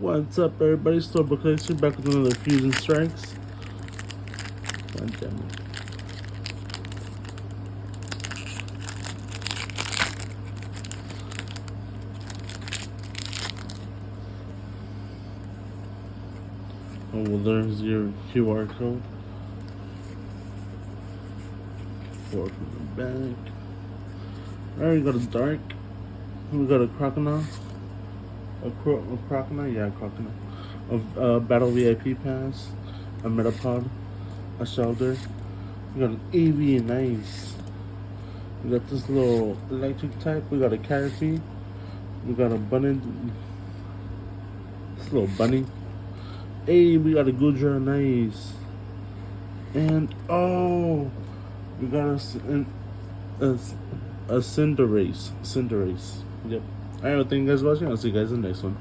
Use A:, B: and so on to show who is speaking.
A: What's up, everybody? Still Bookcase back with another Fusion Strikes. God damn it. Oh, well, there's your QR code. 4 from the back. Alright, we got a Dark. We got a Crocodile. A Crocodile? Yeah, Crocodile. A Battle VIP Pass. A Metapod. A Shelter. We got an AV and Ice. We got this little electric type. We got a Caterpie. We got a bunny. This little bunny. Hey, we got a Goodra and Ice. And oh, we got a Cinderace. Yep. Alright, well, thank you guys for watching. I'll see you guys in the next one.